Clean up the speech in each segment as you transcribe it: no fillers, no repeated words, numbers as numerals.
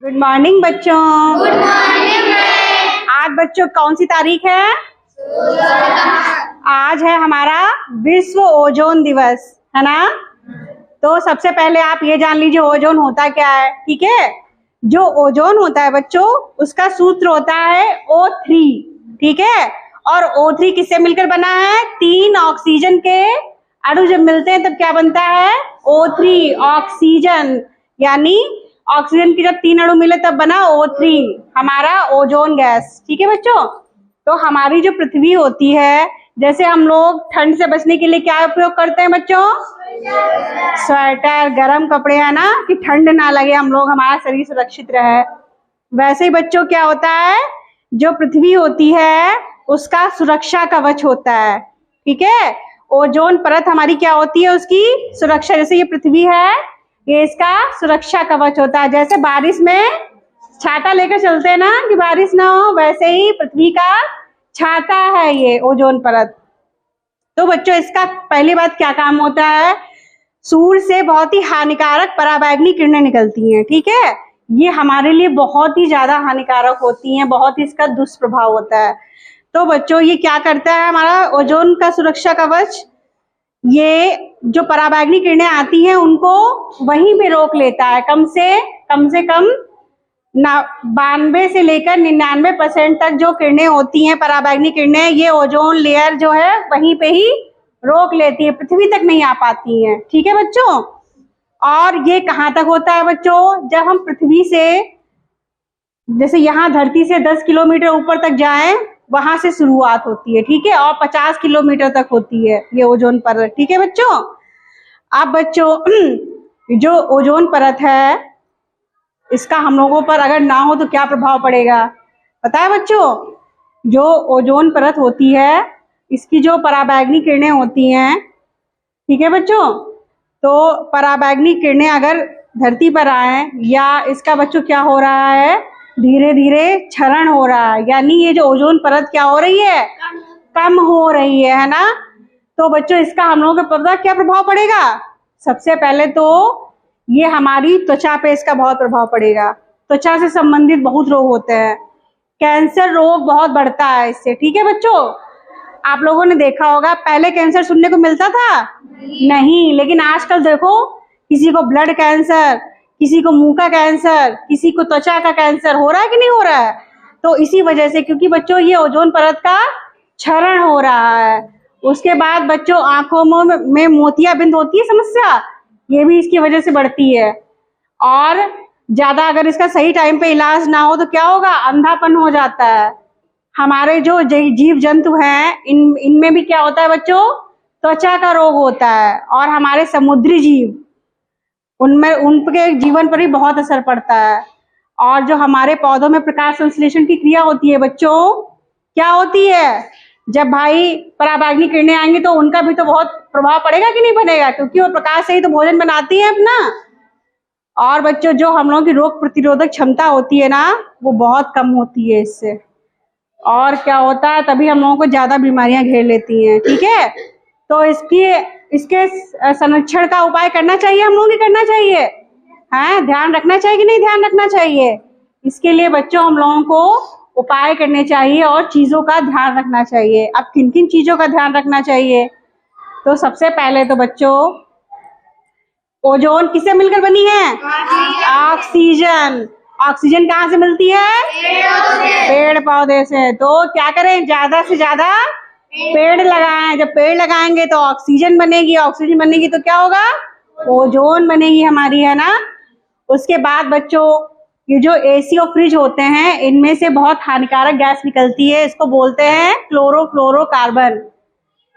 Good morning बच्चों। Good morning ma'am. आज बच्चों कौन सी तारीख है? आज है हमारा विश्व ओजोन दिवस, है ना। तो सबसे पहले आप ये जान लीजिए ओजोन होता क्या है, ठीक है। जो ओजोन होता है बच्चों, उसका सूत्र होता है O3, ठीक है। और O3 किससे मिलकर बना है? 3 ऑक्सीजन के अणु जब मिलते हैं तब क्या बनता है? O3 ऑक्सीजन, यानी ऑक्सीजन की जब 3 अणु मिले तब बना O3 हमारा ओजोन गैस, ठीक है बच्चों। तो हमारी जो पृथ्वी होती है, जैसे हम लोग ठंड से बचने के लिए क्या उपयोग करते हैं बच्चों? स्वेटर, गर्म कपड़े, है ना, कि ठंड ना लगे, हम लोग हमारा शरीर सुरक्षित रहे। वैसे ही बच्चों क्या होता है, जो पृथ्वी होती है उसका सुरक्षा कवच होता है, ठीक है। ओजोन परत हमारी क्या होती है? उसकी सुरक्षा। जैसे ये पृथ्वी है, ये इसका सुरक्षा कवच होता है। जैसे बारिश में छाता लेकर चलते हैं ना कि बारिश ना हो, वैसे ही पृथ्वी का छाता है ये ओजोन परत। तो बच्चों इसका पहली बात क्या काम होता है? सूर्य से बहुत ही हानिकारक पराबैंगनी किरणें निकलती हैं, ठीक है। ये हमारे लिए बहुत ही ज्यादा हानिकारक होती हैं, बहुत ही इसका दुष्प्रभाव होता है। तो बच्चों ये क्या करता है हमारा ओजोन का सुरक्षा कवच? ये जो पराबैंगनी किरणें आती हैं उनको वहीं पे रोक लेता है। कम से कम 92 से लेकर 99% तक जो किरणें होती हैं पराबैंगनी किरणें, ये ओजोन लेयर जो है वहीं पे ही रोक लेती है, पृथ्वी तक नहीं आ पाती हैं, ठीक है बच्चों। और ये कहाँ तक होता है बच्चों? जब हम पृथ्वी से, जैसे यहाँ धरती से 10 किलोमीटर ऊपर तक जाएं, वहां से शुरुआत होती है, ठीक है, और 50 किलोमीटर तक होती है ये ओजोन परत, ठीक है बच्चों। अब बच्चों जो ओजोन परत है, इसका हम लोगों पर अगर ना हो तो क्या प्रभाव पड़ेगा पता है बच्चों? जो ओजोन परत होती है, इसकी जो पराबैंगनी किरणें होती हैं, ठीक है बच्चों, तो पराबैंगनी किरणें अगर धरती पर आए, या इसका बच्चों क्या हो रहा है, धीरे धीरे क्षरण हो रहा है, यानी ये जो ओजोन परत क्या हो रही है? कम हो रही है ना। तो बच्चों इसका हम लोगों को पता क्या प्रभाव पड़ेगा? सबसे पहले तो ये हमारी त्वचा पे इसका बहुत प्रभाव पड़ेगा। त्वचा से संबंधित बहुत रोग होते हैं, कैंसर रोग बहुत बढ़ता है इससे, ठीक है बच्चों। आप लोगों ने देखा होगा पहले कैंसर सुनने को मिलता था नहीं, लेकिन आजकल देखो किसी को ब्लड कैंसर, किसी को मुंह का कैंसर, किसी को त्वचा का कैंसर हो रहा है कि नहीं हो रहा है? तो इसी वजह से, क्योंकि बच्चों ये ओजोन परत का क्षरण हो रहा है। उसके बाद बच्चों आंखों में मोतियाबिंद होती है समस्या, ये भी इसकी वजह से बढ़ती है। और ज्यादा अगर इसका सही टाइम पे इलाज ना हो तो क्या होगा? अंधापन हो जाता है। हमारे जो जीव जंतु हैं, इनमें भी क्या होता है बच्चों? त्वचा का रोग होता है। और हमारे समुद्री जीव, उनमें उनके जीवन पर भी बहुत असर पड़ता है। और जो हमारे पौधों में प्रकाश संश्लेषण की क्रिया होती है बच्चों, क्या होती है? जब भाई पराबैंगनी किरणें आएंगी तो उनका भी तो बहुत प्रभाव पड़ेगा कि नहीं बनेगा, क्योंकि वो प्रकाश से ही तो भोजन बनाती है अपना। और बच्चों जो हम लोगों की रोग प्रतिरोधक क्षमता होती है ना, वो बहुत कम होती है इससे। और क्या होता है, तभी हम लोगों को ज्यादा बीमारियां घेर लेती हैं, ठीक है। तो इसके संरक्षण का उपाय करना चाहिए, हम लोगों को करना चाहिए, हैं, ध्यान रखना चाहिए कि नहीं ध्यान रखना चाहिए? इसके लिए बच्चों हम लोगों को उपाय करने चाहिए और चीजों का ध्यान रखना चाहिए। अब किन किन चीजों का ध्यान रखना चाहिए? तो सबसे पहले तो बच्चों ओजोन किससे मिलकर बनी है? ऑक्सीजन। ऑक्सीजन कहाँ से मिलती है? पेड़ पौधे से। तो क्या करें, ज्यादा से ज्यादा पेड़ लगाएं। जब पेड़ लगाएंगे तो ऑक्सीजन बनेगी, ऑक्सीजन बनेगी तो क्या होगा? ओजोन बनेगी हमारी, है ना। उसके बाद बच्चों ये जो एसी और फ्रिज होते हैं, इनमें से बहुत हानिकारक गैस निकलती है, इसको बोलते हैं क्लोरोफ्लोरोकार्बन।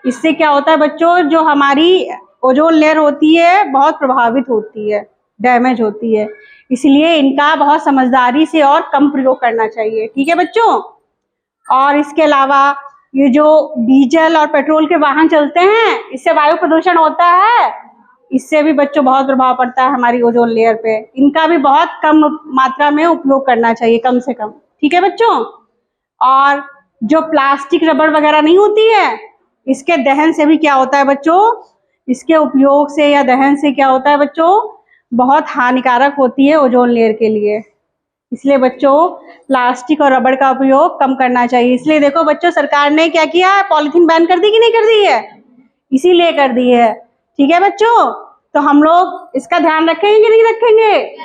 इससे क्या होता है बच्चों, जो हमारी ओजोन लेयर होती है बहुत प्रभावित होती है, डैमेज होती है। इसलिए इनका बहुत समझदारी से और कम प्रयोग करना चाहिए, ठीक है बच्चों। और इसके अलावा ये जो डीजल और पेट्रोल के वाहन चलते हैं, इससे वायु प्रदूषण होता है, इससे भी बच्चों बहुत प्रभाव पड़ता है हमारी ओजोन लेयर पे। इनका भी बहुत कम मात्रा में उपयोग करना चाहिए, कम से कम, ठीक है बच्चों। और जो प्लास्टिक रबड़ वगैरह नहीं होती है, इसके दहन से भी क्या होता है बच्चों, इसके उपयोग से या दहन से क्या होता है बच्चों, बहुत हानिकारक होती है ओजोन लेयर के लिए। इसलिए बच्चों प्लास्टिक और रबड़ का उपयोग कम करना चाहिए। इसलिए देखो बच्चों, सरकार ने क्या किया है, पॉलीथीन बैन कर दी कि नहीं कर दी है? इसीलिए कर दी है। ठीक है बच्चों, तो हम लोग इसका ध्यान रखेंगे कि नहीं रखेंगे?